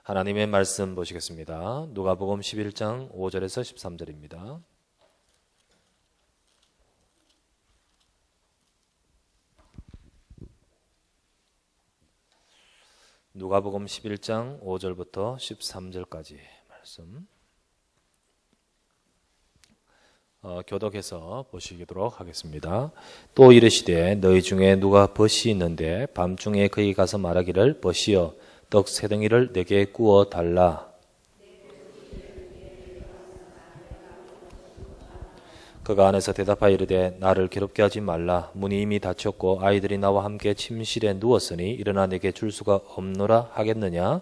하나님의 말씀 보시겠습니다. 누가복음 11장 5절에서 13절입니다. 누가복음 11장 5절부터 13절까지 말씀 교독해서 보시도록 하겠습니다. 또 이르시되 너희 중에 누가 벗이 있는데 밤중에 그에게 가서 말하기를 벗이여 떡 세 덩이를 내게 구워 달라. 그가 안에서 대답하여 이르되 나를 괴롭게 하지 말라. 문이 이미 닫혔고 아이들이 나와 함께 침실에 누웠으니 일어나 내게 줄 수가 없노라 하겠느냐.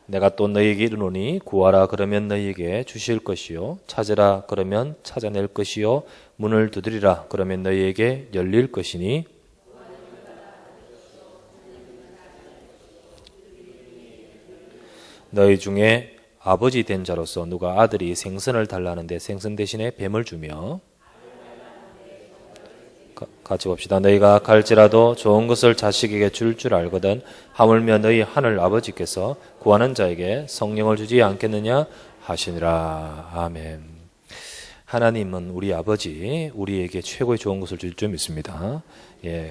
내가 또 너희에게 이르노니 구하라 그러면 너희에게 주실 것이요 찾으라 그러면 찾아낼 것이요 문을 두드리라 그러면 너희에게 열릴 것이니 너희 중에 아버지 된 자로서 누가 아들이 생선을 달라는데 생선 대신에 뱀을 주며 같이 봅시다. 너희가 갈지라도 좋은 것을 자식에게 줄 줄 알거든 하물며 너희 하늘 아버지께서 구하는 자에게 성령을 주지 않겠느냐 하시니라. 아멘. 하나님은 우리 아버지, 우리에게 최고의 좋은 것을 줄 줄 믿습니다.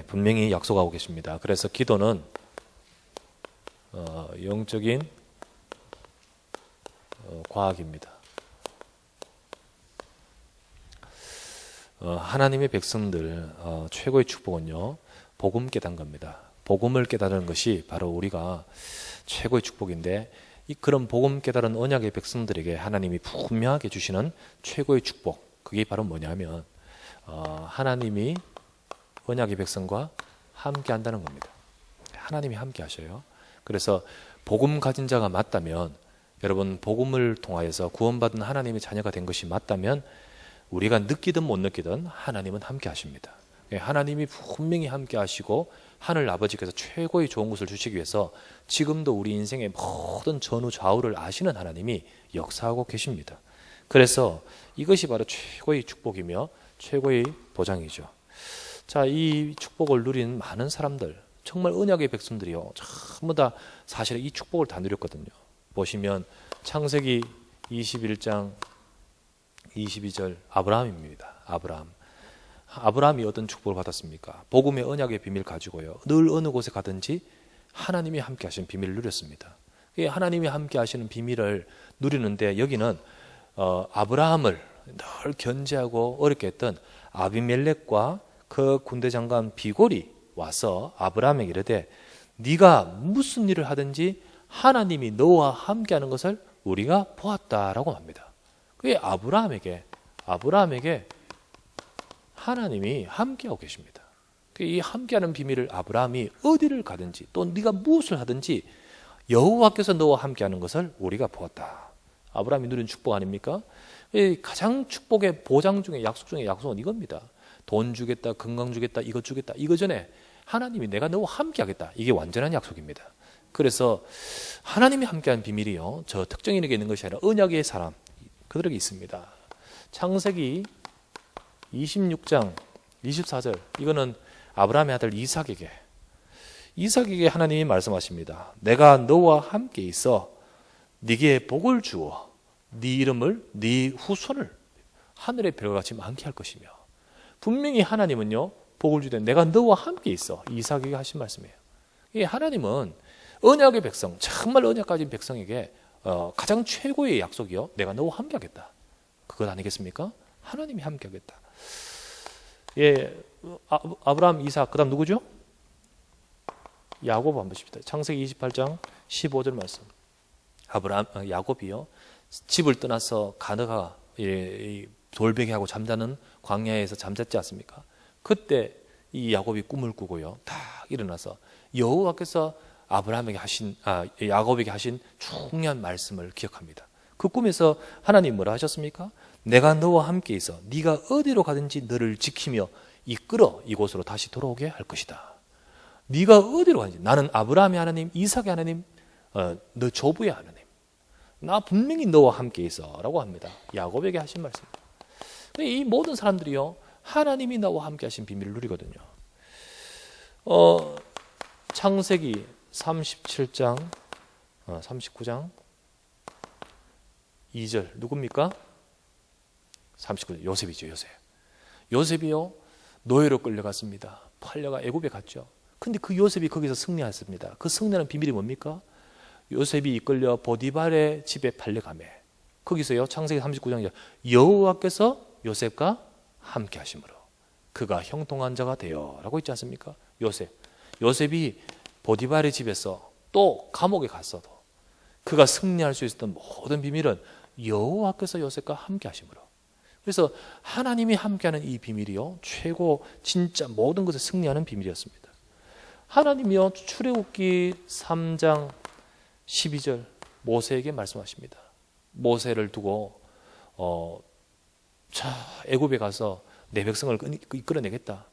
분명히 약속하고 계십니다. 그래서 기도는 영적인 과학입니다. 하나님의 백성들 최고의 축복은요 복음 깨닫는 겁니다. 복음을 깨달은 것이 바로 우리가 최고의 축복인데 그런 복음 깨달은 언약의 백성들에게 하나님이 분명하게 주시는 최고의 축복, 그게 바로 뭐냐면 하나님이 언약의 백성과 함께 한다는 겁니다. 하나님이 함께 하셔요. 그래서 복음 가진 자가 맞다면, 여러분 복음을 통하여서 구원받은 하나님의 자녀가 된 것이 맞다면 우리가 느끼든 못 느끼든 하나님은 함께 하십니다. 하나님이 분명히 함께 하시고 하늘 아버지께서 최고의 좋은 것을 주시기 위해서 지금도 우리 인생의 모든 전후 좌우를 아시는 하나님이 역사하고 계십니다. 그래서 이것이 바로 최고의 축복이며 최고의 보장이죠. 자, 이 축복을 누린 많은 사람들, 정말 언약의 백성들이요 전부 다 사실 이 축복을 다 누렸거든요. 보시면 창세기 21장 22절 아브라함입니다. 아브라함이 어떤 축복을 받았습니까? 복음의 언약의 비밀 가지고요 늘 어느 곳에 가든지 하나님이 함께 하시는 비밀을 누렸습니다. 하나님이 함께 하시는 비밀을 누리는데 여기는 아브라함을 늘 견제하고 어렵게 했던 아비멜렉과 그 군대 장관 비골이 와서 아브라함에게 이르되 네가 무슨 일을 하든지 하나님이 너와 함께 하는 것을 우리가 보았다라고 합니다. 그게 아브라함에게 하나님이 함께하고 계십니다. 이 함께하는 비밀을 아브라함이 어디를 가든지 또 네가 무엇을 하든지 여호와께서 너와 함께하는 것을 우리가 보았다. 아브라함이 누린 축복 아닙니까? 가장 축복의 보장 중에 약속 중에 약속은 이겁니다. 돈 주겠다, 건강 주겠다, 이것 주겠다. 이거 전에 하나님이 내가 너와 함께하겠다. 이게 완전한 약속입니다. 그래서 하나님이 함께하는 비밀이요 저 특정인에게 있는 것이 아니라 언약의 사람 그들에게 있습니다. 창세기 26장 24절 이거는 아브라함의 아들 이삭에게 하나님이 말씀하십니다. 내가 너와 함께 있어 네게 복을 주어 네 이름을 네 후손을 하늘의 별같이 많게 할 것이며, 분명히 하나님은요 복을 주되 내가 너와 함께 있어 이삭에게 하신 말씀이에요. 이 하나님은 언약의 백성, 정말 언약 가진 백성에게 가장 최고의 약속이요 내가 너와 함께 하겠다. 그것 아니겠습니까? 하나님이 함께 하겠다. 아브라함, 이삭, 그 다음 누구죠? 야곱 한번 보십시다. 창세기 28장 15절 말씀. 야곱이요 집을 떠나서 가느가 돌베개하고 잠자는 광야에서 잠잤지 않습니까? 그때 이 야곱이 꿈을 꾸고요 딱 일어나서 여호와께서 야곱에게 하신 중요한 말씀을 기억합니다. 그 꿈에서 하나님 뭐라 하셨습니까? 내가 너와 함께 있어 네가 어디로 가든지 너를 지키며 이끌어 이곳으로 다시 돌아오게 할 것이다. 네가 어디로 가든지 나는 아브라함의 하나님, 이삭의 하나님, 너 조부의 하나님, 나 분명히 너와 함께 있어 라고 합니다. 야곱에게 하신 말씀입니다. 이 모든 사람들이요 하나님이 나와 함께 하신 비밀을 누리거든요. 창세기 37장 39장 2절 누굽니까? 39절 요셉이죠. 요셉이요 노예로 끌려갔습니다. 팔려가 애굽에 갔죠. 근데 그 요셉이 거기서 승리했습니다. 그 승리하는 비밀이 뭡니까? 요셉이 이끌려 보디발의 집에 팔려가매 거기서요 창세기 39장에 여호와께서 요셉과 함께 하심으로 그가 형통한 자가 되어 라고 있지 않습니까? 요셉이 보디발의 집에서 또 감옥에 갔어도 그가 승리할 수 있었던 모든 비밀은 여호와께서 요셉과 함께 하심으로. 그래서 하나님이 함께하는 이 비밀이요 최고 진짜 모든 것에 승리하는 비밀이었습니다. 하나님이요 출애굽기 3장 12절 모세에게 말씀하십니다. 모세를 두고 애굽에 가서 내 백성을 이끌어내겠다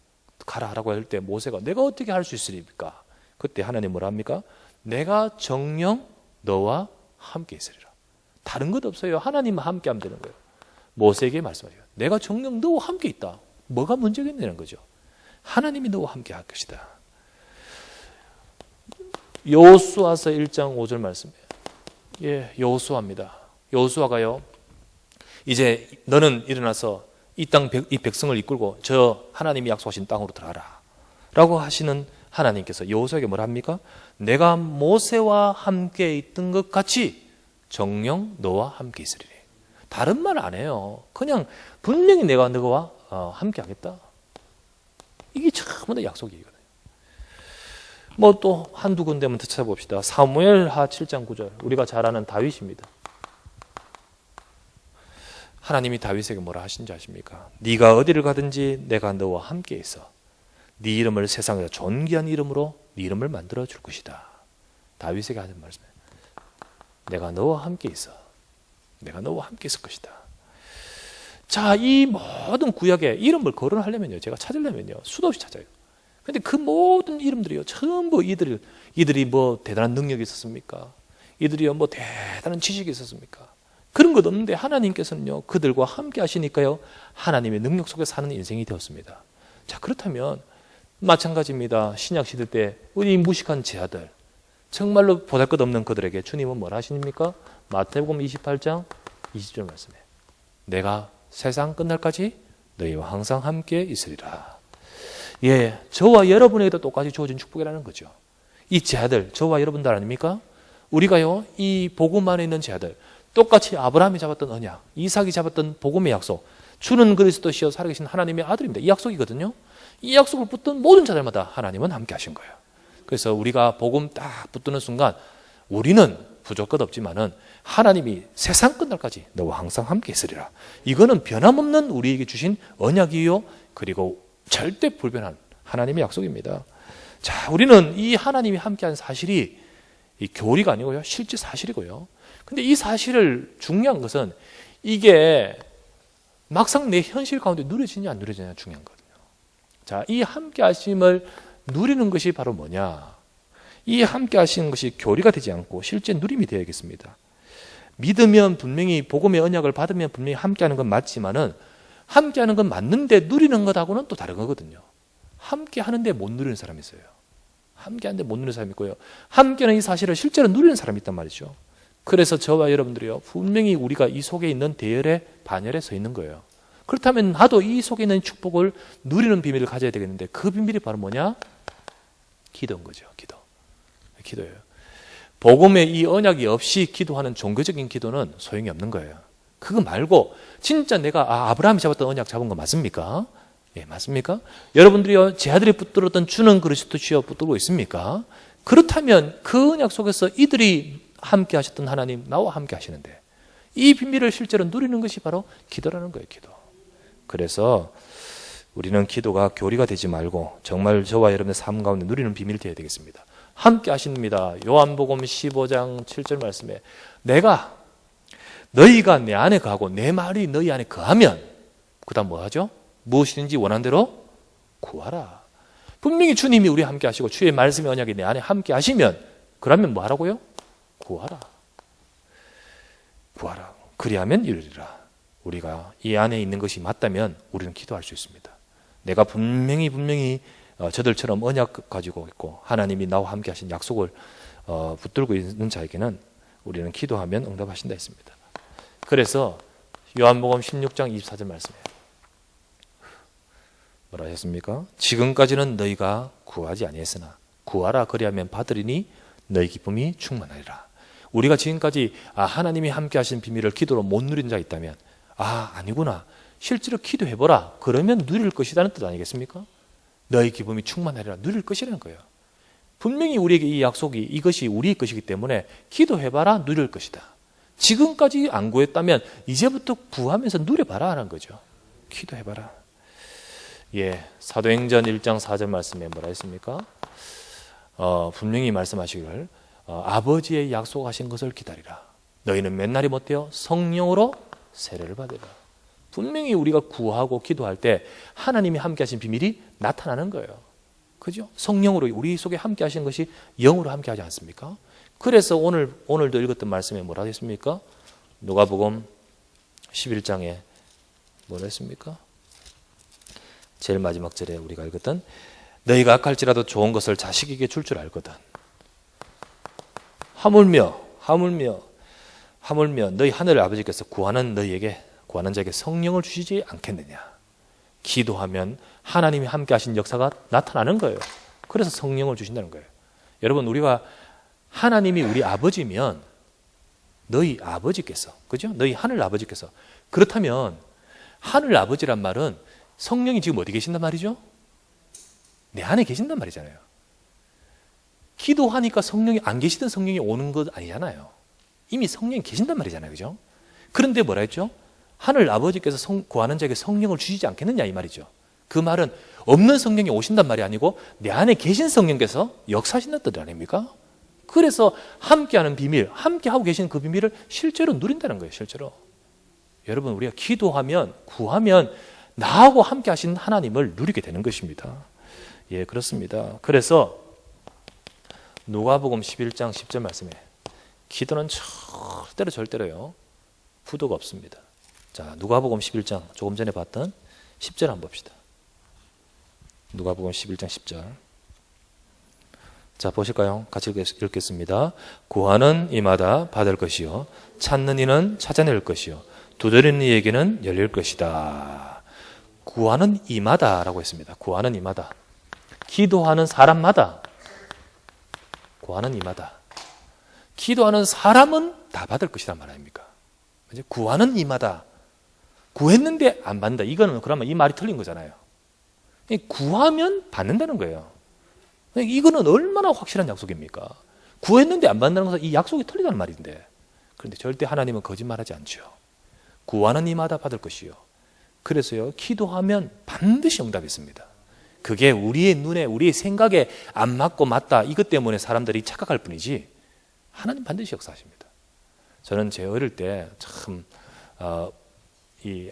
가라라고 할 때 모세가 내가 어떻게 할 수 있으리까? 그때 하나님 뭐라 합니까? 내가 정녕 너와 함께 있으리라. 다른 것 없어요. 하나님과 함께 하면 되는 거예요. 모세에게 말씀하세요. 내가 정녕 너와 함께 있다. 뭐가 문제겠냐는 거죠. 하나님이 너와 함께 할 것이다. 여호수아서 1장 5절 말씀이에요. 예, 여호수아입니다. 여호수아가요. 이제 너는 일어나서 이 백성을 이끌고 저 하나님이 약속하신 땅으로 들어가라. 라고 하시는 하나님께서 여호수아에게 뭐라 합니까? 내가 모세와 함께 있던 것 같이 정녕 너와 함께 있으리니. 다른 말 안 해요. 그냥 분명히 내가 너와 함께 하겠다. 이게 전부 다 약속이거든요. 뭐 또 한두 군데만 더 찾아봅시다. 사무엘하 7장 9절 우리가 잘 아는 다윗입니다. 하나님이 다윗에게 뭐라 하신지 아십니까? 네가 어디를 가든지 내가 너와 함께 있어 네 이름을 세상에서 존귀한 이름으로 네 이름을 만들어 줄 것이다. 다윗에게 하는 말씀이에요. 내가 너와 함께 있어. 내가 너와 함께 있을 것이다. 자, 이 모든 구약에 이름을 거론하려면요, 제가 찾으려면요 수도 없이 찾아요. 근데 그 모든 이름들이요 전부 이들이 뭐 대단한 능력이 있었습니까? 이들이요 뭐 대단한 지식이 있었습니까? 그런 것 없는데 하나님께서는요 그들과 함께 하시니까요 하나님의 능력 속에 사는 인생이 되었습니다. 자, 그렇다면 마찬가지입니다. 신약시대 때 우리 무식한 제 아들 정말로 보잘것없는 그들에게 주님은 뭐라 하십니까? 마태복음 28장 20절 말씀에 내가 세상 끝날까지 너희와 항상 함께 있으리라. 예, 저와 여러분에게도 똑같이 주어진 축복이라는 거죠. 이 제 아들 저와 여러분들 아닙니까? 우리가요 이 복음 안에 있는 제 아들 똑같이 아브라함이 잡았던 언약, 이삭이 잡았던 복음의 약속, 주는 그리스도시여 살아계신 하나님의 아들입니다. 이 약속이거든요. 이 약속을 붙든 모든 자들마다 하나님은 함께 하신 거예요. 그래서 우리가 복음 딱 붙드는 순간 우리는 부족할 것 없지만은 하나님이 세상 끝날까지 너와 항상 함께 있으리라. 이거는 변함없는 우리에게 주신 언약이요 그리고 절대 불변한 하나님의 약속입니다. 자, 우리는 이 하나님이 함께한 사실이 이 교리가 아니고요 실제 사실이고요. 근데 이 사실을 중요한 것은 이게 막상 내 현실 가운데 누려지냐 안 누려지냐 중요한 거거든요. 자, 이 함께 하심을 누리는 것이 바로 뭐냐? 이 함께 하시는 것이 교리가 되지 않고 실제 누림이 되어야겠습니다. 믿으면 분명히 복음의 언약을 받으면 분명히 함께 하는 건 맞지만은 함께 하는 건 맞는데 누리는 것하고는 또 다른 거거든요. 함께 하는데 못 누리는 사람이 있어요. 함께 하는데 못 누리는 사람이 있고요. 함께 하는 이 사실을 실제로 누리는 사람이 있단 말이죠. 그래서 저와 여러분들이요 분명히 우리가 이 속에 있는 대열에 반열에 서 있는 거예요. 그렇다면 나도 이 속에 있는 축복을 누리는 비밀을 가져야 되겠는데 그 비밀이 바로 뭐냐? 기도인 거죠. 기도예요. 복음의 이 언약이 없이 기도하는 종교적인 기도는 소용이 없는 거예요. 그거 말고 진짜 내가 아브라함이 잡았던 언약 잡은 거 맞습니까? 예, 맞습니까? 여러분들이요 제 아들이 붙들었던 주는 그리스도시여 붙들고 있습니까? 그렇다면 그 언약 속에서 이들이 함께 하셨던 하나님 나와 함께 하시는데 이 비밀을 실제로 누리는 것이 바로 기도라는 거예요. 기도. 그래서 우리는 기도가 교리가 되지 말고 정말 저와 여러분의 삶 가운데 누리는 비밀이 되어야 되겠습니다. 함께 하십니다. 요한복음 15장 7절 말씀에 내가 너희가 내 안에 거하고 내 말이 너희 안에 거하면 그 다음 뭐 하죠? 무엇이든지 원한 대로 구하라. 분명히 주님이 우리 함께 하시고 주의 말씀의 언약이 내 안에 함께 하시면 그러면 뭐 하라고요? 구하라. 그리하면 이루리라. 우리가 이 안에 있는 것이 맞다면 우리는 기도할 수 있습니다. 내가 분명히 저들처럼 언약 가지고 있고 하나님이 나와 함께 하신 약속을 붙들고 있는 자에게는 우리는 기도하면 응답하신다 했습니다. 그래서 요한복음 16장 24절 말씀이에요. 뭐라 하셨습니까? 지금까지는 너희가 구하지 아니했으나 구하라 그리하면 받으리니 너희 기쁨이 충만하리라. 우리가 지금까지 하나님이 함께 하신 비밀을 기도로 못 누린 자 있다면 아니구나. 실제로 기도해보라. 그러면 누릴 것이라는 뜻 아니겠습니까? 너희 기쁨이 충만하리라. 누릴 것이라는 거예요. 분명히 우리에게 이 약속이 이것이 우리의 것이기 때문에 기도해봐라. 누릴 것이다. 지금까지 안 구했다면 이제부터 구하면서 누려봐라 하는 거죠. 기도해봐라. 사도행전 1장 4절 말씀에 뭐라 했습니까? 분명히 말씀하시기를 아버지의 약속하신 것을 기다리라. 너희는 몇 날이 못되어 성령으로 세례를 받으라. 분명히 우리가 구하고 기도할 때 하나님이 함께 하신 비밀이 나타나는 거예요. 그죠? 성령으로 우리 속에 함께 하신 것이 영으로 함께 하지 않습니까? 그래서 오늘도 읽었던 말씀에 뭐라 했습니까? 누가복음 11장에 뭐라 했습니까? 제일 마지막 절에 우리가 읽었던 너희가 악할지라도 좋은 것을 자식에게 줄 줄 알거든. 하물며 너희 하늘 아버지께서 구하는 자에게 성령을 주시지 않겠느냐. 기도하면 하나님이 함께 하신 역사가 나타나는 거예요. 그래서 성령을 주신다는 거예요. 여러분, 우리가 하나님이 우리 아버지면 너희 아버지께서, 그죠? 너희 하늘 아버지께서. 그렇다면 하늘 아버지란 말은 성령이 지금 어디 계신단 말이죠? 내 안에 계신단 말이잖아요. 기도하니까 성령이 안 계시던 성령이 오는 것 아니잖아요. 이미 성령이 계신단 말이잖아요. 그죠? 그런데 뭐라 했죠? 하늘 아버지께서 구하는 자에게 성령을 주시지 않겠느냐 이 말이죠. 그 말은 없는 성령이 오신단 말이 아니고 내 안에 계신 성령께서 역사하신다는 뜻 아닙니까? 그래서 함께하는 비밀, 함께하고 계신 그 비밀을 실제로 누린다는 거예요. 실제로. 여러분, 우리가 기도하면, 구하면 나하고 함께 하신 하나님을 누리게 되는 것입니다. 그렇습니다. 그래서 누가복음 11장 10절 말씀에 기도는 절대로요 부도가 없습니다. 자, 누가복음 11장 조금 전에 봤던 10절 한번 봅시다. 누가복음 11장 10절. 자, 보실까요? 같이 읽겠습니다. 구하는 이마다 받을 것이요 찾는 이는 찾아낼 것이요 두드리는 이에게는 열릴 것이다. 구하는 이마다라고 했습니다. 구하는 이마다. 기도하는 사람마다. 구하는 이마다. 기도하는 사람은 다 받을 것이란 말 아닙니까? 구하는 이마다. 구했는데 안 받는다. 이거는 그러면 이 말이 틀린 거잖아요. 구하면 받는다는 거예요. 이거는 얼마나 확실한 약속입니까? 구했는데 안 받는다는 것은 이 약속이 틀리다는 말인데. 그런데 절대 하나님은 거짓말하지 않죠. 구하는 이마다 받을 것이요. 그래서요, 기도하면 반드시 응답이 있습니다. 그게 우리의 눈에, 우리의 생각에 안 맞고 맞다. 이것 때문에 사람들이 착각할 뿐이지 하나님 반드시 역사하십니다. 저는 제 어릴 때 참 이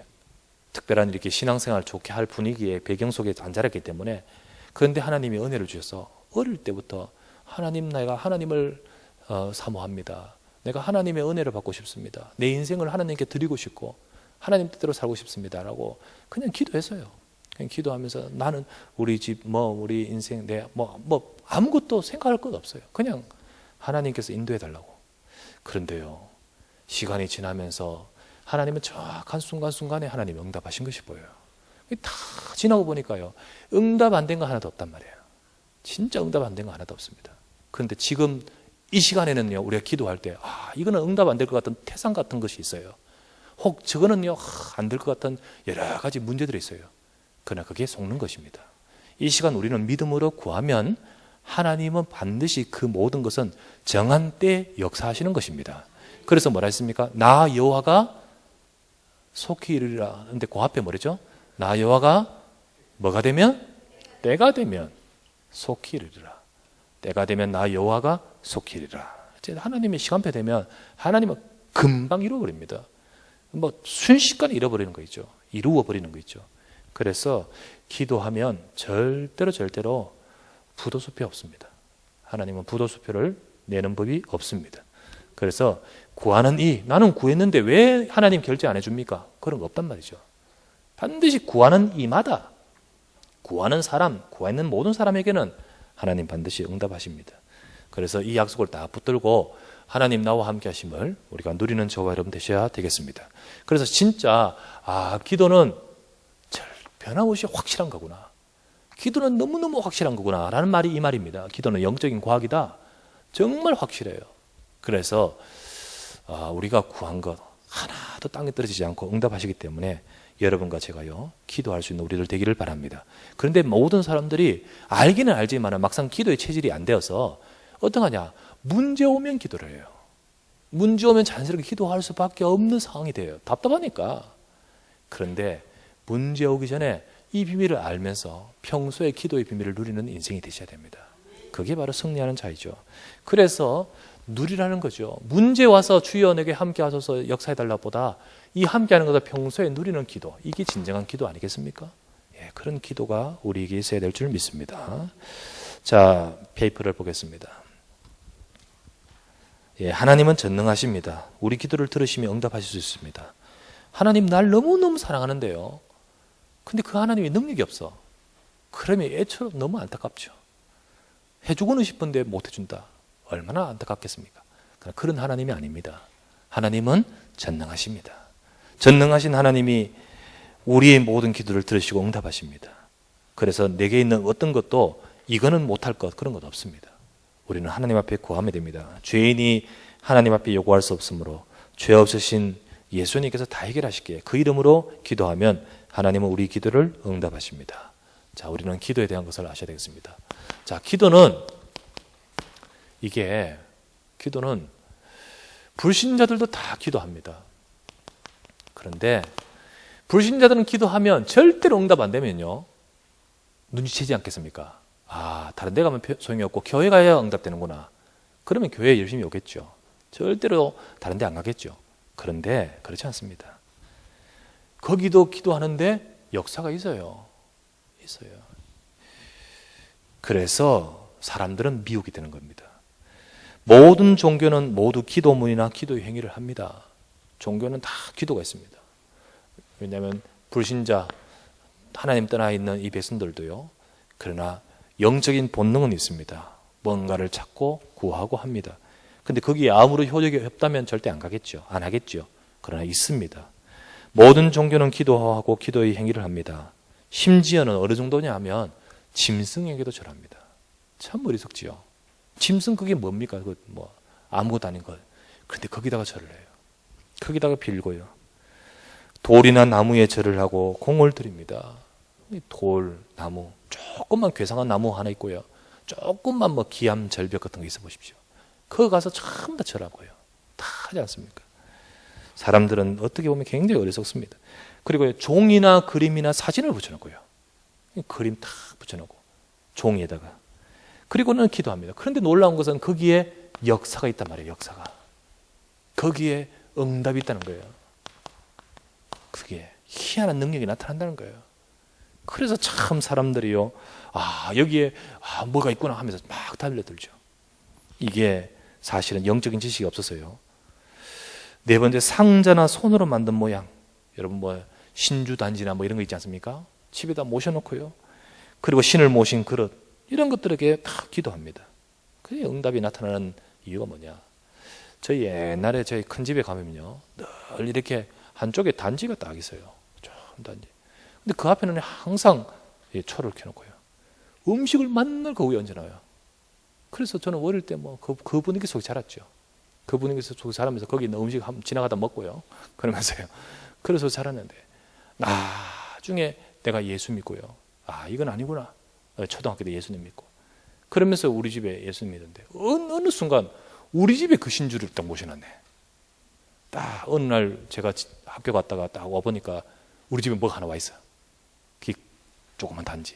특별한 이렇게 신앙생활 좋게 할 분위기의 배경 속에 안 자랐기 때문에 그런데 하나님이 은혜를 주셔서 어릴 때부터 내가 하나님을 사모합니다. 내가 하나님의 은혜를 받고 싶습니다. 내 인생을 하나님께 드리고 싶고 하나님 뜻대로 살고 싶습니다라고 그냥 기도했어요. 그냥 기도하면서 나는 우리 집, 우리 인생, 아무것도 생각할 것 없어요. 그냥 하나님께서 인도해 달라고. 그런데요, 시간이 지나면서 하나님은 정확한 순간순간에 하나님이 응답하신 것이 보여요. 다 지나고 보니까요, 응답 안 된 거 하나도 없단 말이에요. 진짜 응답 안 된 거 하나도 없습니다. 그런데 지금 이 시간에는요, 우리가 기도할 때 이거는 응답 안 될 것 같은 태산 같은 것이 있어요. 혹 저거는요, 안 될 것 같은 여러 가지 문제들이 있어요. 그러나 그게 속는 것입니다. 이 시간 우리는 믿음으로 구하면 하나님은 반드시 그 모든 것은 정한 때 역사하시는 것입니다. 그래서 뭐라 했습니까? 나 여호와가 속히 이르리라. 그런데 그 앞에 뭐랬죠? 나 여호와가 뭐가 되면? 때가 되면 속히 이르리라. 때가 되면 나 여호와가 속히 이르리라. 하나님의 시간표 되면 하나님은 금방 이루어버립니다. 순식간에 잃어버리는 거 있죠. 이루어버리는 거 있죠. 그래서 기도하면 절대로 부도수표 없습니다. 하나님은 부도수표를 내는 법이 없습니다. 그래서 구하는 나는 구했는데 왜 하나님 결제 안 해줍니까? 그런 거 없단 말이죠. 반드시 구하는 이마다 구하는 사람, 구하는 모든 사람에게는 하나님 반드시 응답하십니다. 그래서 이 약속을 다 붙들고 하나님 나와 함께 하심을 우리가 누리는 저와 여러분 되셔야 되겠습니다. 그래서 진짜 기도는 변함없이 확실한 거구나. 기도는 너무너무 확실한 거구나 라는 말이 이 말입니다. 기도는 영적인 과학이다. 정말 확실해요. 그래서 우리가 구한 것 하나도 땅에 떨어지지 않고 응답하시기 때문에 여러분과 제가요 기도할 수 있는 우리들 되기를 바랍니다. 그런데 모든 사람들이 알기는 알지만 막상 기도의 체질이 안 되어서 어떡하냐, 문제 오면 기도를 해요. 문제 오면 자연스럽게 기도할 수밖에 없는 상황이 돼요. 답답하니까. 그런데 문제 오기 전에 이 비밀을 알면서 평소에 기도의 비밀을 누리는 인생이 되셔야 됩니다. 그게 바로 승리하는 자이죠. 그래서 누리라는 거죠. 문제 와서 주여 내게 함께 하소서 역사해달라 보다 이 함께하는 것을 평소에 누리는 기도, 이게 진정한 기도 아니겠습니까? 예, 그런 기도가 우리에게 있어야 될 줄 믿습니다. 자, 페이퍼를 보겠습니다. 예, 하나님은 전능하십니다. 우리 기도를 들으시며 응답하실 수 있습니다. 하나님 날 너무너무 사랑하는데요. 근데 그 하나님이 능력이 없어. 그러면 애처럼 너무 안타깝죠. 해주고는 싶은데 못 해준다. 얼마나 안타깝겠습니까? 그런 하나님이 아닙니다. 하나님은 전능하십니다. 전능하신 하나님이 우리의 모든 기도를 들으시고 응답하십니다. 그래서 내게 있는 어떤 것도 이거는 못할 것, 그런 것 없습니다. 우리는 하나님 앞에 구하면 됩니다. 죄인이 하나님 앞에 요구할 수 없으므로 죄 없으신 예수님께서 다 해결하시기에 그 이름으로 기도하면 하나님은 우리 기도를 응답하십니다. 자, 우리는 기도에 대한 것을 아셔야 되겠습니다. 자, 기도는 불신자들도 다 기도합니다. 그런데 불신자들은 기도하면 절대로 응답 안 되면요 눈치채지 않겠습니까? 다른 데 가면 소용이 없고 교회 가야 응답되는구나. 그러면 교회에 열심히 오겠죠. 절대로 다른 데 안 가겠죠. 그런데 그렇지 않습니다. 거기도 기도하는데 역사가 있어요. 그래서 사람들은 미혹이 되는 겁니다. 모든 종교는 모두 기도문이나 기도의 행위를 합니다. 종교는 다 기도가 있습니다. 왜냐하면 불신자, 하나님 떠나 있는 이 백성들도요. 그러나 영적인 본능은 있습니다. 뭔가를 찾고 구하고 합니다. 근데 거기에 아무런 효력이 없다면 절대 안 가겠죠. 안 하겠죠. 그러나 있습니다. 모든 종교는 기도하고 기도의 행위를 합니다. 심지어는 어느 정도냐 하면 짐승에게도 절합니다. 참 어리석지요. 짐승 그게 뭡니까? 아무것도 아닌 것. 그런데 거기다가 절을 해요. 거기다가 빌고요. 돌이나 나무에 절을 하고 공을 드립니다. 돌, 나무, 조금만 괴상한 나무 하나 있고요. 조금만 기암, 절벽 같은 거 있어 보십시오. 거기 가서 전부 다 절하고요. 다 하지 않습니까? 사람들은 어떻게 보면 굉장히 어리석습니다. 그리고 종이나 그림이나 사진을 붙여놓고요. 그림 다 붙여놓고 종이에다가. 그리고는 기도합니다. 그런데 놀라운 것은 거기에 역사가 있단 말이에요. 역사가. 거기에 응답이 있다는 거예요. 그게 희한한 능력이 나타난다는 거예요. 그래서 참 사람들이요. 여기에 뭐가 있구나 하면서 막 달려들죠. 이게 사실은 영적인 지식이 없어서요. 네 번째, 상자나 손으로 만든 모양. 여러분 신주 단지나 이런 거 있지 않습니까? 집에다 모셔놓고요. 그리고 신을 모신 그릇. 이런 것들에게 다 기도합니다. 그게 응답이 나타나는 이유가 뭐냐? 저희 옛날에 저희 큰 집에 가면요. 늘 이렇게 한쪽에 단지가 딱 있어요. 좀 단지. 근데 그 앞에는 항상 초를 켜놓고요. 음식을 맨날 그 위에 얹어놔요. 그래서 저는 어릴 때 그 분위기 속에 자랐죠. 그 분위기 속에 자라면서 거기 있는 음식 지나가다 먹고요. 그러면서요. 그래서 자랐는데 나중에 내가 예수 믿고요. 이건 아니구나. 초등학교 때 예수님 믿고. 그러면서 우리 집에 예수 믿는데 어느 순간 우리 집에 그 신주를 딱 모셔놨네. 딱 어느 날 제가 학교 갔다가 딱 와보니까 우리 집에 뭐가 하나 와 있어요. 그 조그만 단지.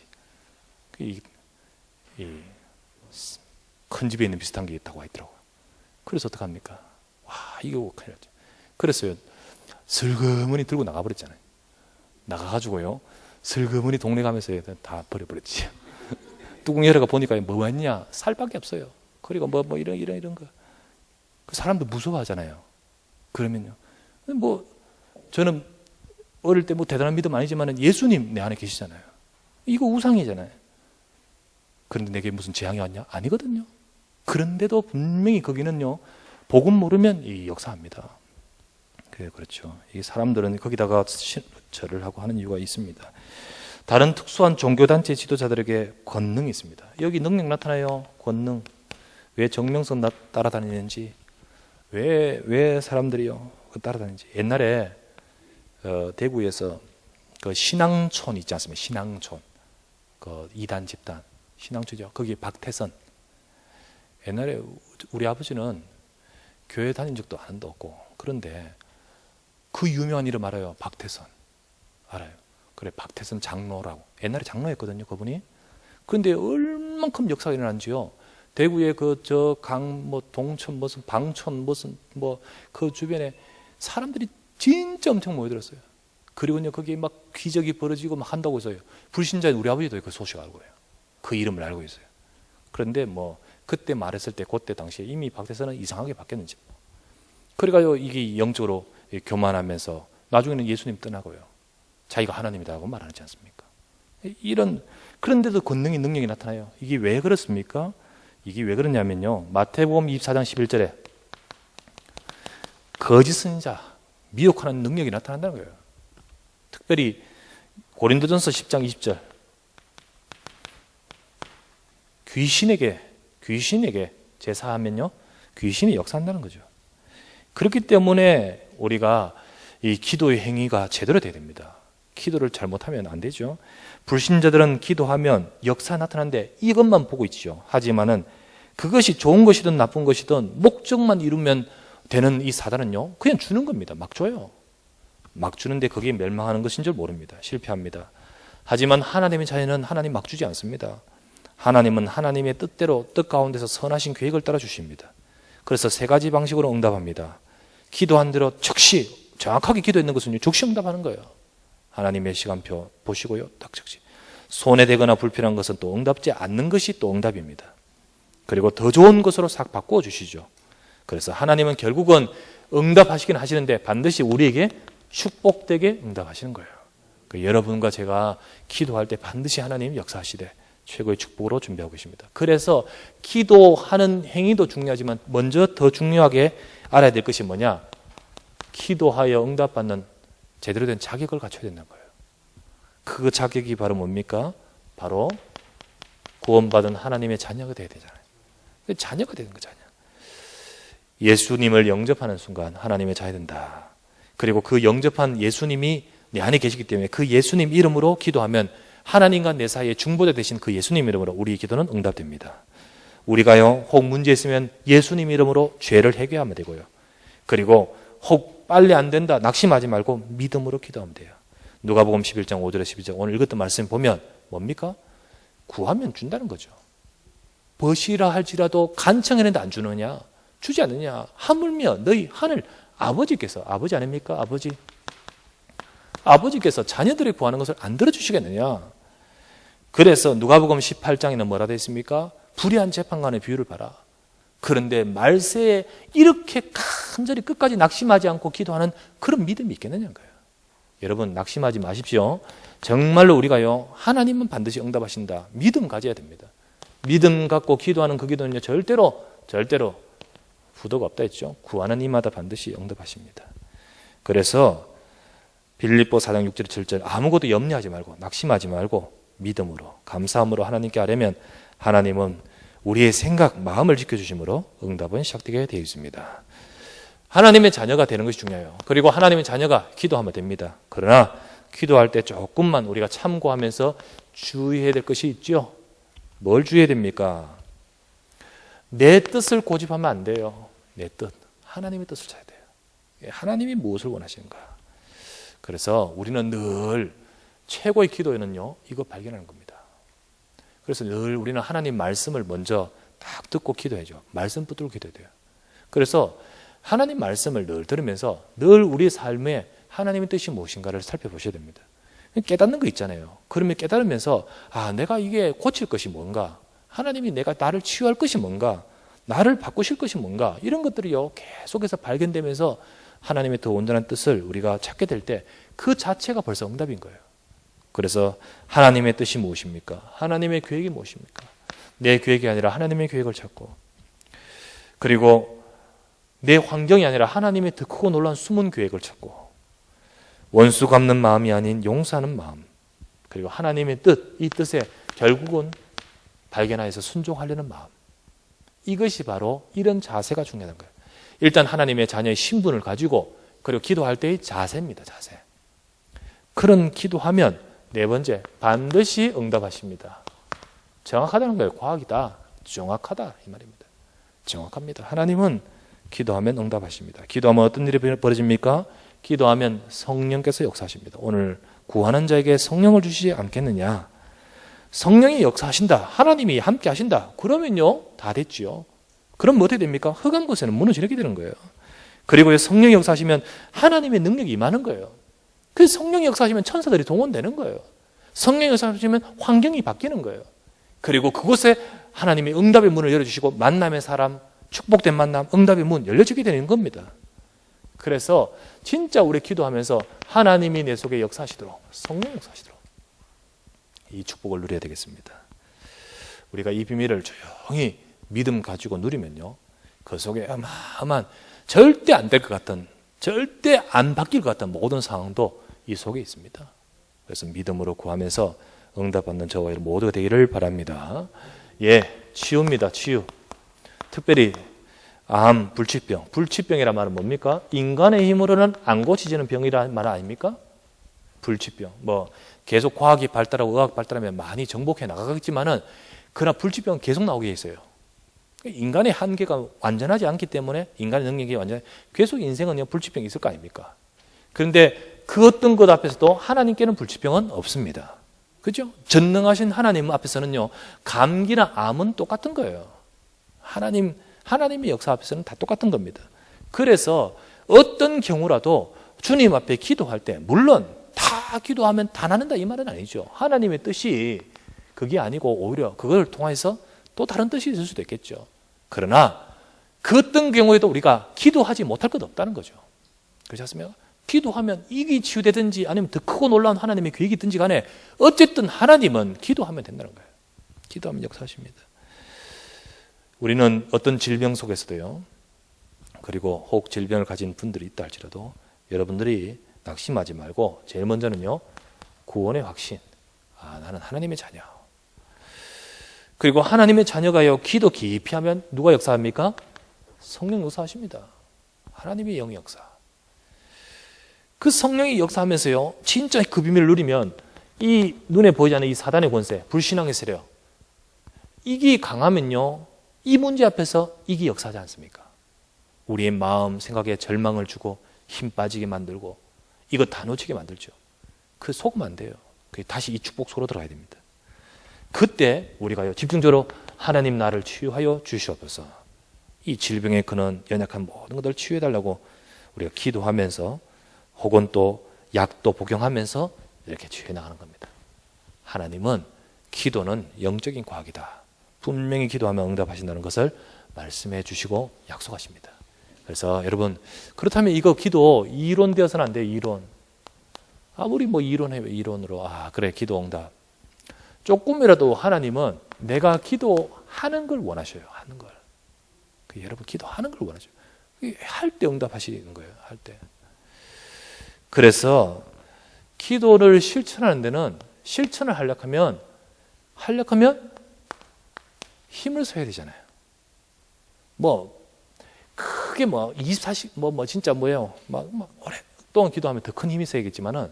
큰 집에 있는 비슷한 게 있다고 와 있더라고요. 그래서 어떡합니까? 이거 큰일 났죠. 그랬어요. 슬그머니 들고 나가버렸잖아요. 나가가지고요. 슬그머니 동네 가면서 다 버려버렸지. 뚜껑 열어가 보니까 뭐 했냐? 살밖에 없어요. 그리고 이런 거. 그 사람도 무서워하잖아요. 그러면요. 저는 어릴 때 대단한 믿음 아니지만 예수님 내 안에 계시잖아요. 이거 우상이잖아요. 그런데 내게 무슨 재앙이 왔냐? 아니거든요. 그런데도 분명히 거기는요, 복음 모르면 이 역사합니다. 그렇죠. 이 사람들은 거기다가 절을 하고 하는 이유가 있습니다. 다른 특수한 종교단체 지도자들에게 권능이 있습니다. 여기 능력 나타나요. 권능. 왜 정명성 따라다니는지, 왜 사람들이요 따라다니는지. 옛날에 대구에서 그 신앙촌 있지 않습니까? 신앙촌. 그 이단 집단. 신앙촌이죠. 거기 박태선. 옛날에 우리 아버지는 교회 다닌 적도 한 번도 없고, 그런데 그 유명한 이름 알아요. 박태선. 알아요. 그래, 박태선 장로라고. 옛날에 장로였거든요, 그분이. 그런데 얼만큼 역사가 일어난지요. 대구에 동천, 무슨 방촌, 무슨 그 주변에 사람들이 진짜 엄청 모여들었어요. 그리고요, 거기에 막 기적이 벌어지고 막 한다고 해서요. 불신자인 우리 아버지도 그 소식 알고 해요. 그 이름을 알고 있어요. 그런데 그때 말했을 때, 그때 당시에 이미 박태선은 이상하게 바뀌었는지. 그래가지고 이게 영적으로 교만하면서 나중에는 예수님 떠나고요. 자기가 하나님이라고 말하지 않습니까? 그런데도 권능이, 능력이 나타나요. 이게 왜 그렇습니까? 이게 왜 그러냐면요. 마태복음 24장 11절에 거짓 선지자, 미혹하는 능력이 나타난다는 거예요. 특별히 고린도전서 10장 20절. 귀신에게 제사하면요, 귀신이 역사한다는 거죠. 그렇기 때문에 우리가 이 기도의 행위가 제대로 돼야 됩니다. 기도를 잘못하면 안 되죠. 불신자들은 기도하면 역사 나타나는데 이것만 보고 있죠. 하지만은 그것이 좋은 것이든 나쁜 것이든 목적만 이루면 되는 이 사단은요, 그냥 주는 겁니다. 막 줘요. 막 주는데 거기에 멸망하는 것인 줄 모릅니다. 실패합니다. 하지만 하나님의 자녀는 하나님 막 주지 않습니다. 하나님은 하나님의 뜻대로, 뜻 가운데서 선하신 계획을 따라 주십니다. 그래서 3가지 방식으로 응답합니다. 기도한 대로 즉시, 정확하게 기도했는 것은 즉시 응답하는 거예요. 하나님의 시간표 보시고요, 딱 즉시. 손에 대거나 불필요한 것은 또 응답지 않는 것이 또 응답입니다. 그리고 더 좋은 것으로 싹 바꾸어 주시죠. 그래서 하나님은 결국은 응답하시긴 하시는데 반드시 우리에게 축복되게 응답하시는 거예요. 여러분과 제가 기도할 때 반드시 하나님 역사하시되 최고의 축복으로 준비하고 계십니다. 그래서 기도하는 행위도 중요하지만 먼저 더 중요하게 알아야 될 것이 뭐냐? 기도하여 응답받는 제대로 된 자격을 갖춰야 된다는 거예요. 그 자격이 바로 뭡니까? 바로 구원받은 하나님의 자녀가 되어야 되잖아요. 자녀가 되는 거잖아요. 예수님을 영접하는 순간 하나님의 자녀가 된다. 그리고 그 영접한 예수님이 내 안에 계시기 때문에 그 예수님 이름으로 기도하면 하나님과 내 사이에 중보자 되신 그 예수님 이름으로 우리 기도는 응답됩니다. 우리가요, 혹 문제 있으면 예수님 이름으로 죄를 해결하면 되고요. 그리고 혹 빨리 안 된다, 낙심하지 말고 믿음으로 기도하면 돼요. 누가복음 11장 5절에 12절 오늘 읽었던 말씀 보면 뭡니까? 구하면 준다는 거죠. 벗이라 할지라도 간청했는데 안 주느냐? 주지 않느냐? 하물며 너희 하늘 아버지께서, 아버지 아닙니까? 아버지께서 자녀들이 구하는 것을 안 들어주시겠느냐? 그래서 누가복음 18장에는 뭐라 되어 있습니까? 불의한 재판관의 비유를 봐라. 그런데 말세에 이렇게 간절히 끝까지 낙심하지 않고 기도하는 그런 믿음이 있겠느냐는 거예요. 여러분 낙심하지 마십시오. 정말로 우리가요, 하나님은 반드시 응답하신다. 믿음 가져야 됩니다. 믿음 갖고 기도하는 그 기도는요, 절대로 부도가 없다 했죠. 구하는 이마다 반드시 응답하십니다. 그래서 빌립보 4장 6절 7절 아무것도 염려하지 말고 낙심하지 말고 믿음으로 감사함으로 하나님께 아뢰면 하나님은 우리의 생각, 마음을 지켜주심으로 응답은 시작되게 되어 있습니다. 하나님의 자녀가 되는 것이 중요해요. 그리고 하나님의 자녀가 기도하면 됩니다. 그러나 기도할 때 조금만 우리가 참고하면서 주의해야 될 것이 있죠. 뭘 주의해야 됩니까? 내 뜻을 고집하면 안 돼요. 내 뜻, 하나님의 뜻을 찾아야 돼요. 하나님이 무엇을 원하시는가? 그래서 우리는 늘 최고의 기도에는요, 이거 발견하는 겁니다. 그래서 늘 우리는 하나님 말씀을 먼저 딱 듣고 기도해야죠. 말씀 붙들고 기도해야 돼요. 그래서 하나님 말씀을 늘 들으면서 늘 우리 삶에 하나님의 뜻이 무엇인가를 살펴보셔야 됩니다. 깨닫는 거 있잖아요. 그러면 깨달으면서 내가 이게 고칠 것이 뭔가, 하나님이 내가 나를 치유할 것이 뭔가, 나를 바꾸실 것이 뭔가, 이런 것들이요 계속해서 발견되면서 하나님의 더 온전한 뜻을 우리가 찾게 될 때 그 자체가 벌써 응답인 거예요. 그래서 하나님의 뜻이 무엇입니까? 하나님의 계획이 무엇입니까? 내 계획이 아니라 하나님의 계획을 찾고, 그리고 내 환경이 아니라 하나님의 더 크고 놀라운 숨은 계획을 찾고, 원수 갚는 마음이 아닌 용서하는 마음, 그리고 하나님의 뜻, 이 뜻에 결국은 발견하여서 순종하려는 마음, 이것이 바로 이런 자세가 중요한 거예요. 일단 하나님의 자녀의 신분을 가지고, 그리고 기도할 때의 자세입니다. 자세. 그런 기도하면 네 번째, 반드시 응답하십니다. 정확하다는 거예요. 과학이다. 정확하다 이 말입니다. 정확합니다. 하나님은 기도하면 응답하십니다. 기도하면 어떤 일이 벌어집니까? 기도하면 성령께서 역사하십니다. 오늘 구하는 자에게 성령을 주시지 않겠느냐? 성령이 역사하신다. 하나님이 함께 하신다. 그러면요, 다 됐지요. 그럼 뭐 어떻게 됩니까? 흑암 곳에는 무너지게 되는 거예요. 그리고 성령이 역사하시면 하나님의 능력이 임하는 거예요. 그 성령이 역사하시면 천사들이 동원되는 거예요. 성령이 역사하시면 환경이 바뀌는 거예요. 그리고 그곳에 하나님이 응답의 문을 열어주시고 만남의 사람, 축복된 만남, 응답의 문 열려지게 되는 겁니다. 그래서 진짜 우리 기도하면서 하나님이 내 속에 역사하시도록, 성령 역사하시도록 이 축복을 누려야 되겠습니다. 우리가 이 비밀을 조용히 믿음 가지고 누리면요, 그 속에 어마어마한 절대 안 될 것 같은, 절대 안 바뀔 것 같은 모든 상황도 이 속에 있습니다. 그래서 믿음으로 구하면서 응답받는 저와 여러분 모두가 되기를 바랍니다. 예, 치유입니다. 치유. 특별히 암, 불치병. 불치병이란 말은 뭡니까? 인간의 힘으로는 안 고치지는 병이라는 말 아닙니까? 불치병. 뭐 계속 과학이 발달하고 의학 발달하면 많이 정복해 나가겠지만은 그러나 불치병은 계속 나오게 있어요. 인간의 한계가 완전하지 않기 때문에, 인간의 능력이 완전히 계속 인생은 불치병이 있을 거 아닙니까? 그런데 그 어떤 것 앞에서도 하나님께는 불치병은 없습니다. 그죠? 전능하신 하나님 앞에서는요, 감기나 암은 똑같은 거예요. 하나님의 역사 앞에서는 다 똑같은 겁니다. 그래서 어떤 경우라도 주님 앞에 기도할 때, 물론 다 기도하면 다 나는다 이 말은 아니죠. 하나님의 뜻이 그게 아니고 오히려 그걸 통해서 또 다른 뜻이 있을 수도 있겠죠. 그러나 그 어떤 경우에도 우리가 기도하지 못할 것 없다는 거죠. 그렇지 않습니까? 기도하면 이게 치유되든지 아니면 더 크고 놀라운 하나님의 계획이 있든지 간에 어쨌든 하나님은 기도하면 된다는 거예요. 기도하면 역사하십니다. 우리는 어떤 질병 속에서도요, 그리고 혹 질병을 가진 분들이 있다 할지라도 여러분들이 낙심하지 말고 제일 먼저는요, 구원의 확신. 나는 하나님의 자녀. 그리고 하나님의 자녀가요, 기도 깊이 하면 누가 역사합니까? 성령 역사하십니다. 하나님의 영 역사. 그 성령이 역사하면서요, 진짜 그 비밀을 누리면 이 눈에 보이지 않는 이 사단의 권세, 불신앙의 세력, 이게 강하면요, 이 문제 앞에서 이게 역사하지 않습니까? 우리의 마음, 생각에 절망을 주고 힘 빠지게 만들고 이거 다 놓치게 만들죠. 그 속으면 안 돼요. 다시 이 축복 속으로 들어가야 됩니다. 그때 우리가요, 집중적으로 하나님 나를 치유하여 주시옵소서. 이 질병의 근원, 연약한 모든 것들을 치유해달라고 우리가 기도하면서 혹은 또 약도 복용하면서 이렇게 치유해 나가는 겁니다. 하나님은 기도는 영적인 과학이다. 분명히 기도하면 응답하신다는 것을 말씀해 주시고 약속하십니다. 그래서 여러분, 그렇다면 이거 기도 이론 되어서는 안 돼요. 이론. 아무리 뭐 이론해요. 이론으로. 그래, 기도 응답. 조금이라도 하나님은 내가 기도하는 걸 원하셔요. 하는 걸. 여러분, 기도하는 걸 원하셔요. 할 때 응답하시는 거예요. 할 때. 그래서 기도를 실천하는 데는, 실천을 하려면 힘을 써야 되잖아요. 크게 24시, 진짜 뭐예요. 오랫동안 기도하면 더 큰 힘이 써야겠지만은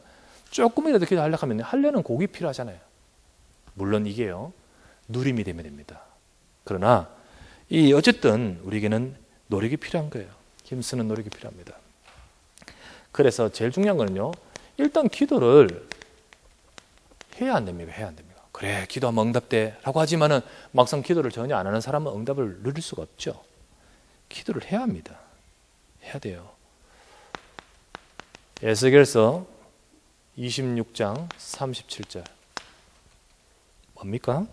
조금이라도 기도하려면 하려는 곡이 필요하잖아요. 물론 이게요, 누림이 되면 됩니다. 그러나 어쨌든 우리에게는 노력이 필요한 거예요. 힘쓰는 노력이 필요합니다. 그래서 제일 중요한 거는요, 일단 기도를 해야 안 됩니까? 해야 안 됩니까? 그래, 기도하면 응답돼 라고 하지만은 막상 기도를 전혀 안 하는 사람은 응답을 누릴 수가 없죠. 기도를 해야 합니다. 해야 돼요. 에스겔서 26장 37절 뭡니까?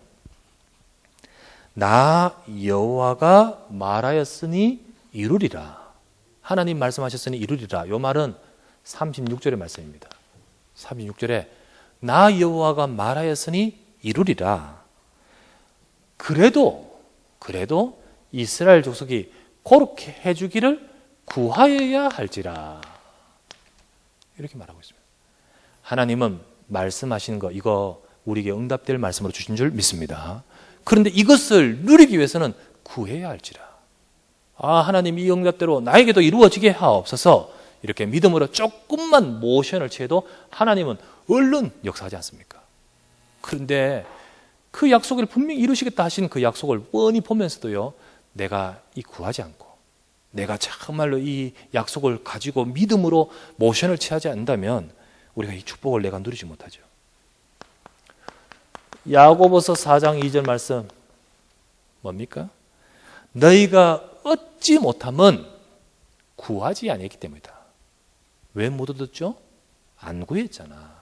나 여호와가 말하였으니 이루리라. 하나님 말씀하셨으니 이루리라. 이 말은 36절의 말씀입니다. 36절에 나 여호와가 말하였으니 이루리라. 그래도 이스라엘 족속이 그렇게 해주기를 구하여야 할지라. 이렇게 말하고 있습니다. 하나님은 말씀하시는 거 이거 우리에게 응답될 말씀으로 주신 줄 믿습니다. 그런데 이것을 누리기 위해서는 구해야 할지라. 하나님 이 응답대로 나에게도 이루어지게 하옵소서. 이렇게 믿음으로 조금만 모션을 취해도 하나님은 얼른 역사하지 않습니까? 그런데 그 약속을 분명히 이루시겠다 하신 그 약속을 뻔히 보면서도요, 내가 이 구하지 않고 내가 정말로 이 약속을 가지고 믿음으로 모션을 취하지 않는다면 우리가 이 축복을 내가 누리지 못하죠. 야고보서 4장 2절 말씀 뭡니까? 너희가 얻지 못함은 구하지 아니했기 때문이다. 왜 못 얻었죠? 안 구했잖아.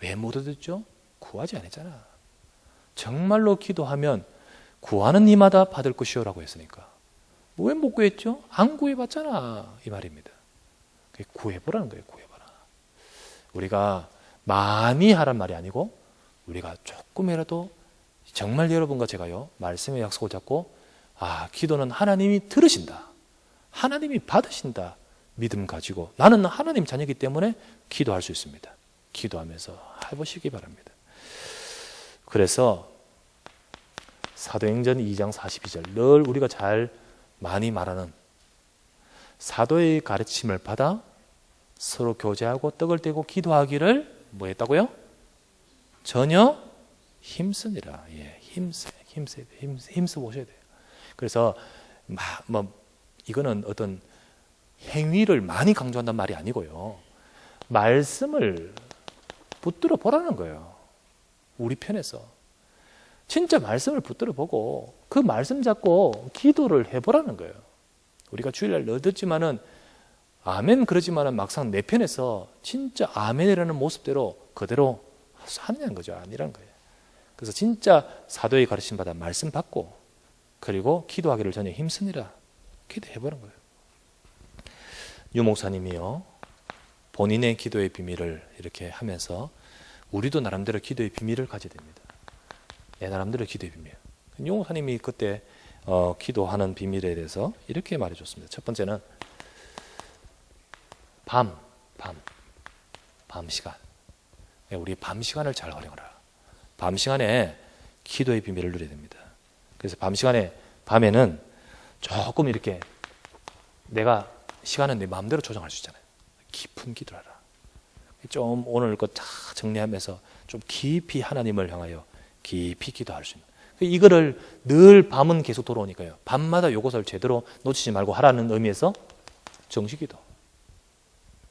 왜 못 얻었죠? 구하지 않았잖아. 정말로 기도하면 구하는 이마다 받을 것이오라고 했으니까. 왜 못 구했죠? 안 구해봤잖아. 이 말입니다. 구해보라는 거예요. 구해봐라. 우리가 많이 하란 말이 아니고 우리가 조금이라도 정말 여러분과 제가요, 말씀의 약속을 잡고 기도는 하나님이 들으신다. 하나님이 받으신다. 믿음 가지고 나는 하나님 자녀이기 때문에 기도할 수 있습니다. 기도하면서 해보시기 바랍니다. 그래서 사도행전 2장 42절 늘 우리가 잘 많이 말하는 사도의 가르침을 받아 서로 교제하고 떡을 떼고 기도하기를 뭐 했다고요? 전혀 힘쓰니라. 힘써 보셔야 돼요. 그래서 이거는 어떤 행위를 많이 강조한다는 말이 아니고요. 말씀을 붙들어 보라는 거예요. 우리 편에서. 진짜 말씀을 붙들어 보고 그 말씀 잡고 기도를 해보라는 거예요. 우리가 주일날 얻었지만은 아멘 그러지만은 막상 내 편에서 진짜 아멘이라는 모습대로 그대로 하느냐는 거죠. 아니라는 거예요. 그래서 진짜 사도의 가르침 받아 말씀 받고 그리고 기도하기를 전혀 힘쓰니라. 기도해보는 거예요. 유 목사님이요, 본인의 기도의 비밀을 이렇게 하면서 우리도 나름대로 기도의 비밀을 가져야 됩니다. 내 나름대로 기도의 비밀. 유 목사님이 그때 기도하는 비밀에 대해서 이렇게 말해줬습니다. 첫 번째는 밤 시간. 우리 밤 시간을 잘 활용하라. 밤 시간에 기도의 비밀을 누려야 됩니다. 그래서 밤에는 조금 이렇게 내가 시간은 내 마음대로 조정할 수 있잖아요. 깊은 기도를 하라. 좀 오늘 거 다 정리하면서 좀 깊이 하나님을 향하여 깊이 기도할 수 있는. 이거를 늘 밤은 계속 돌아오니까요. 밤마다 요것을 제대로 놓치지 말고 하라는 의미에서 정식기도.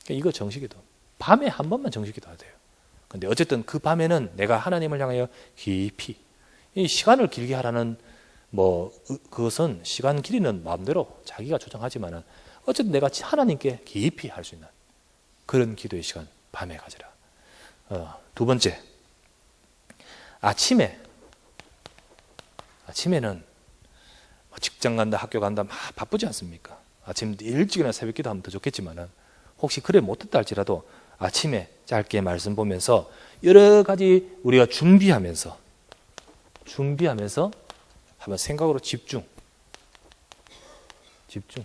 이거 정식기도. 밤에 한 번만 정식기도 해야 돼요. 근데 어쨌든 그 밤에는 내가 하나님을 향하여 깊이 이 시간을 길게 하라는 그것은 시간 길이는 마음대로 자기가 조정하지만은 어쨌든 내가 하나님께 깊이 할 수 있는 그런 기도의 시간 밤에 가지라. 두 번째, 아침에는 직장 간다 학교 간다 막 바쁘지 않습니까? 아침 일찍이나 새벽기도 하면 더 좋겠지만은 혹시 그래 못했다 할지라도 아침에 짧게 말씀 보면서 여러 가지 우리가 준비하면서 한번 생각으로 집중 기도.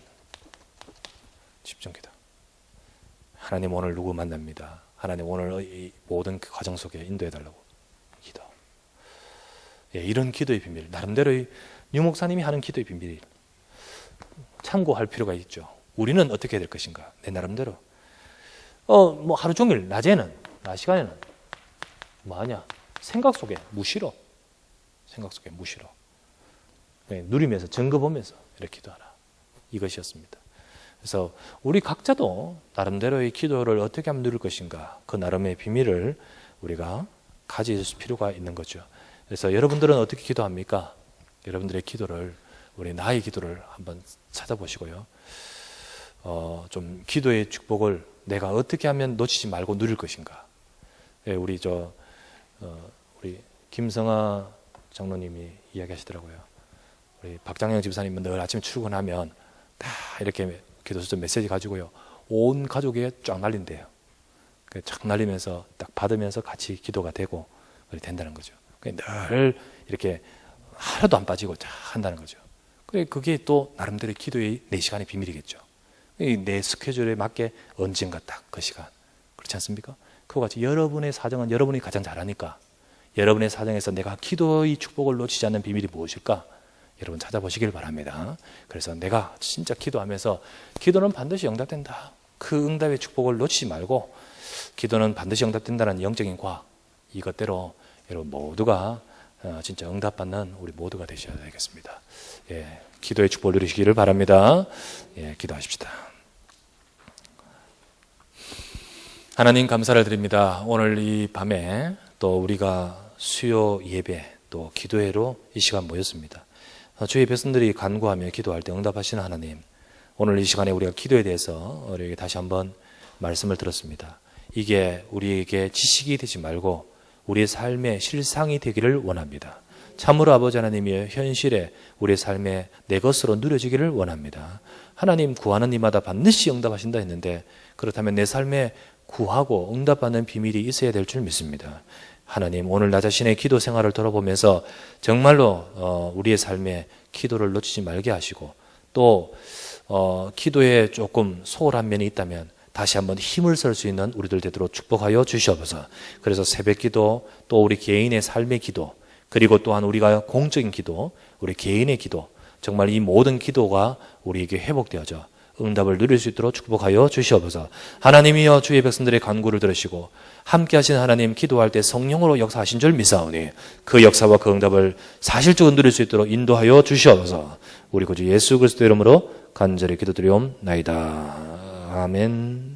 하나님 오늘 누구 만납니다. 하나님 오늘 이 모든 그 과정 속에 인도해달라고 기도. 이런 기도의 비밀, 나름대로 유 목사님이 하는 기도의 비밀 참고할 필요가 있죠. 우리는 어떻게 해야 될 것인가? 내 나름대로. 하루 종일 낮 시간에는 뭐하냐? 생각 속에 무시로 누리면서 점검하면서 이렇게 기도하라. 이것이었습니다. 그래서 우리 각자도 나름대로의 기도를 어떻게 하면 누릴 것인가, 그 나름의 비밀을 우리가 가질 필요가 있는 거죠. 그래서 여러분들은 어떻게 기도합니까? 여러분들의 기도를, 나의 기도를 한번 찾아보시고요. 좀 기도의 축복을 내가 어떻게 하면 놓치지 말고 누릴 것인가. 우리 김성아 장로님이 이야기하시더라고요. 우리 박장영 집사님은 늘 아침에 출근하면 다 이렇게 기도수전 메시지 가지고요, 온 가족에 쫙 날린대요. 착 날리면서 딱 받으면서 같이 기도가 되고 된다는 거죠. 늘 이렇게 하루도 안 빠지고 쫙 한다는 거죠. 그게 또 나름대로 기도의 4시간의 비밀이겠죠. 내 스케줄에 맞게 언젠가 딱 그 시간. 그렇지 않습니까? 그와 같이 여러분의 사정은 여러분이 가장 잘 아니까 여러분의 사정에서 내가 기도의 축복을 놓치지 않는 비밀이 무엇일까? 여러분 찾아보시길 바랍니다. 그래서 내가 진짜 기도하면서 기도는 반드시 응답된다. 그 응답의 축복을 놓치지 말고 기도는 반드시 응답된다는 영적인 과학 이것대로 여러분 모두가 진짜 응답받는 우리 모두가 되셔야 되겠습니다. 예, 기도의 축복을 누리시기를 바랍니다. 예, 기도하십시다. 하나님 감사를 드립니다. 오늘 이 밤에 또 우리가 수요 예배 또 기도회로 이 시간 모였습니다. 주의 백성들이 간구하며 기도할 때 응답하시는 하나님, 오늘 이 시간에 우리가 기도에 대해서 우리에게 다시 한번 말씀을 들었습니다. 이게 우리에게 지식이 되지 말고 우리의 삶의 실상이 되기를 원합니다. 참으로 아버지 하나님의 현실에 우리의 삶에 내 것으로 누려지기를 원합니다. 하나님 구하는 이마다 반드시 응답하신다 했는데 그렇다면 내 삶에 구하고 응답받는 비밀이 있어야 될 줄 믿습니다. 하나님 오늘 나 자신의 기도 생활을 돌아보면서 정말로 우리의 삶에 기도를 놓치지 말게 하시고 또 기도에 조금 소홀한 면이 있다면 다시 한번 힘을 쓸 수 있는 우리들 되도록 축복하여 주시옵소서. 그래서 새벽 기도 또 우리 개인의 삶의 기도 그리고 또한 우리가 공적인 기도 우리 개인의 기도 정말 이 모든 기도가 우리에게 회복되어져 응답을 누릴 수 있도록 축복하여 주시옵소서. 하나님이여 주의 백성들의 간구를 들으시고 함께 하신 하나님 기도할 때 성령으로 역사하신 줄 믿사오니 그 역사와 그 응답을 사실적으로 누릴 수 있도록 인도하여 주시옵소서. 우리 구주 예수 그리스도 이름으로 간절히 기도드리옵나이다. 아멘.